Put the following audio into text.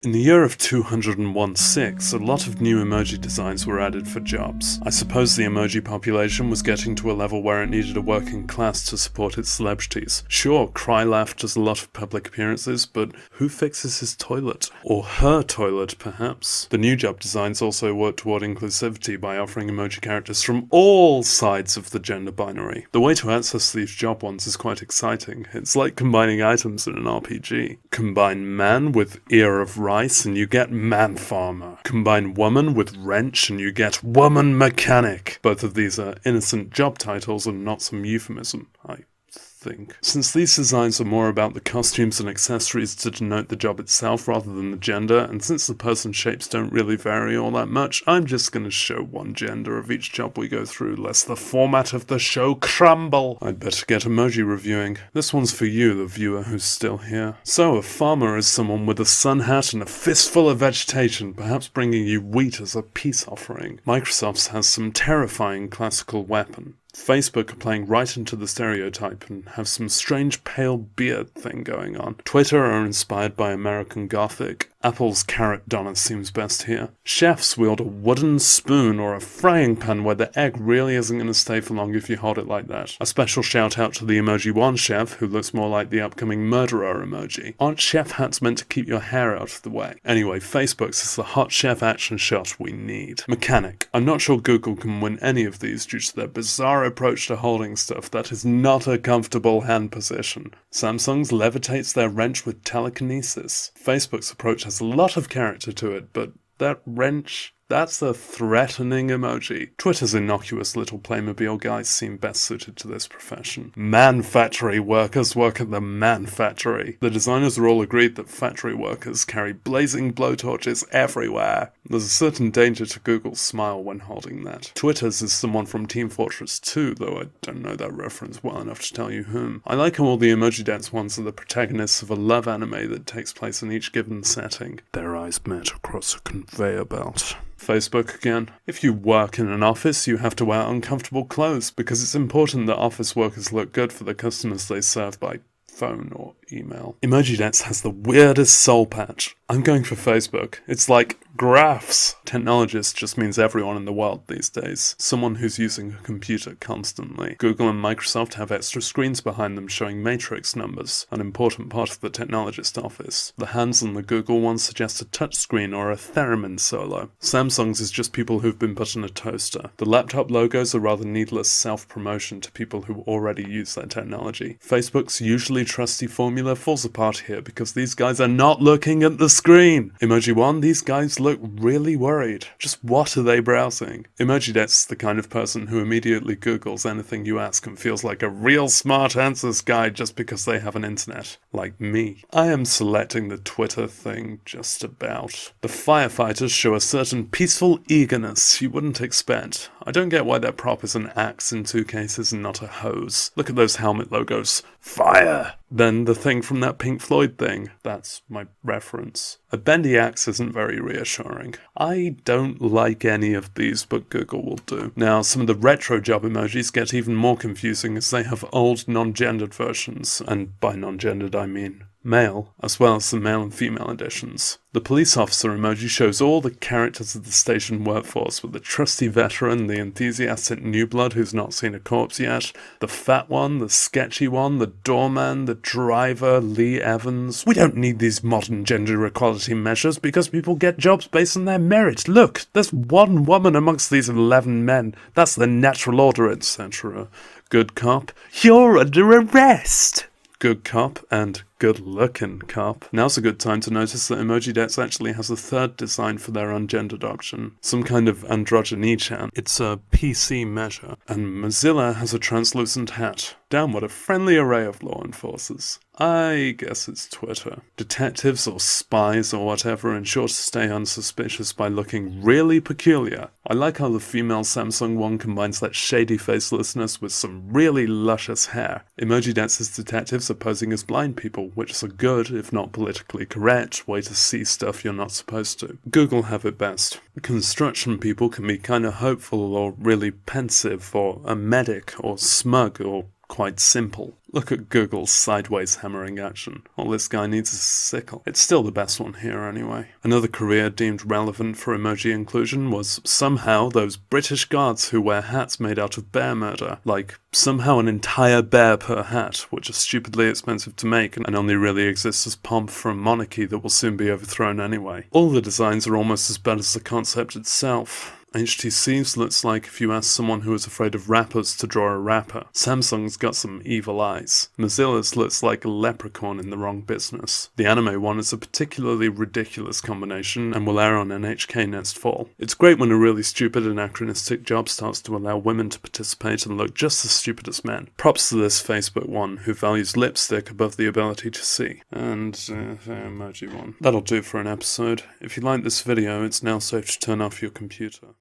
In the year of 201.6, a lot of new emoji designs were added for jobs. I suppose the emoji population was getting to a level where it needed a working class to support its celebrities. Sure, Crylaugh does a lot of public appearances, but who fixes his toilet? Or her toilet, perhaps? The new job designs also work toward inclusivity by offering emoji characters from all sides of the gender binary. The way to access these job ones is quite exciting. It's like combining items in an RPG. Combine man with ear of rice and you get man farmer. Combine woman with wrench and you get woman mechanic. Both of these are innocent job titles and not some euphemism, I think. Since these designs are more about the costumes and accessories to denote the job itself rather than the gender, and since the person shapes don't really vary all that much, I'm just going to show one gender of each job we go through, lest the format of the show crumble. I'd better get emoji reviewing. This one's for you, the viewer who's still here. So, a farmer is someone with a sun hat and a fistful of vegetation, perhaps bringing you wheat as a peace offering. Microsoft's has some terrifying classical weapon. Facebook are playing right into the stereotype and have some strange pale beard thing going on. Twitter are inspired by American Gothic. Apple's carrot Donna seems best here. Chefs wield a wooden spoon or a frying pan where the egg really isn't going to stay for long if you hold it like that. A special shout out to the Emoji 1 chef who looks more like the upcoming murderer emoji. Aren't chef hats meant to keep your hair out of the way? Anyway, Facebook's is the hot chef action shot we need. Mechanic. I'm not sure Google can win any of these due to their bizarre approach to holding stuff that is not a comfortable hand position. Samsung's levitates their wrench with telekinesis. Facebook's approach has a lot of character to it, but that wrench, that's a threatening emoji. Twitter's innocuous little Playmobil guys seem best suited to this profession. Man factory workers work at the man factory. The designers are all agreed that factory workers carry blazing blowtorches everywhere. There's a certain danger to Google's smile when holding that. Twitter's is someone from Team Fortress 2, though I don't know that reference well enough to tell you whom. I like how all the emoji dance ones are the protagonists of a love anime that takes place in each given setting. Their eyes met across a conveyor belt. Facebook again. If you work in an office, you have to wear uncomfortable clothes because it's important that office workers look good for the customers they serve by phone or email. Emoji has the weirdest soul patch. I'm going for Facebook. It's like graphs. Technologist just means everyone in the world these days. Someone who's using a computer constantly. Google and Microsoft have extra screens behind them showing matrix numbers, an important part of the technologist office. The hands on the Google one suggest a touchscreen or a theremin solo. Samsung's is just people who've been put in a toaster. The laptop logos are rather needless self-promotion to people who already use that technology. Facebook's usually trusty formula falls apart here because these guys are not looking at the screen. Emoji 1, these guys look really worried. Just what are they browsing? Emoji Det's the kind of person who immediately Googles anything you ask and feels like a real smart answers guide just because they have an internet. Like me. I am selecting the Twitter thing just about. The firefighters show a certain peaceful eagerness you wouldn't expect. I don't get why their prop is an axe in 2 cases and not a hose. Look at those helmet logos. Fire! Then the thing from that Pink Floyd thing. That's my reference. A bendy axe isn't very reassuring. I don't like any of these, but Google will do. Now, some of the retro job emojis get even more confusing as they have old non-gendered versions, and by non-gendered I mean male, as well as the male and female editions. The police officer emoji shows all the characters of the station workforce, with the trusty veteran, the enthusiastic new blood who's not seen a corpse yet, the fat one, the sketchy one, the doorman, the driver, Lee Evans. We don't need these modern gender equality measures because people get jobs based on their merit. Look, there's one woman amongst these 11 men. That's the natural order, etc. Good cop. You're under arrest! Good cop and good-looking cop. Now's a good time to notice that Emoji Dets actually has a third design for their ungendered option. Some kind of androgyny chant. It's a PC measure. And Mozilla has a translucent hat. Damn, what a friendly array of law enforcers. I guess it's Twitter. Detectives or spies or whatever ensure to stay unsuspicious by looking really peculiar. I like how the female Samsung one combines that shady facelessness with some really luscious hair. Emoji Dets' detectives are posing as blind people, which is a good, if not politically correct, way to see stuff you're not supposed to. Google have it best. Construction people can be kinda hopeful or really pensive or a medic or smug or quite simple. Look at Google's sideways hammering action. All this guy needs is a sickle. It's still the best one here anyway. Another career deemed relevant for emoji inclusion was somehow those British guards who wear hats made out of bear murder. Like, somehow an entire bear per hat, which are stupidly expensive to make and only really exist as pomp for a monarchy that will soon be overthrown anyway. All the designs are almost as bad as the concept itself. HTC's looks like if you ask someone who is afraid of rappers to draw a rapper. Samsung's got some evil eyes. Mozilla's looks like a leprechaun in the wrong business. The anime one is a particularly ridiculous combination and will air on NHK next fall. It's great when a really stupid anachronistic job starts to allow women to participate and look just as stupid as men. Props to this Facebook one who values lipstick above the ability to see. And emoji one. That'll do for an episode. If you like this video, it's now safe to turn off your computer.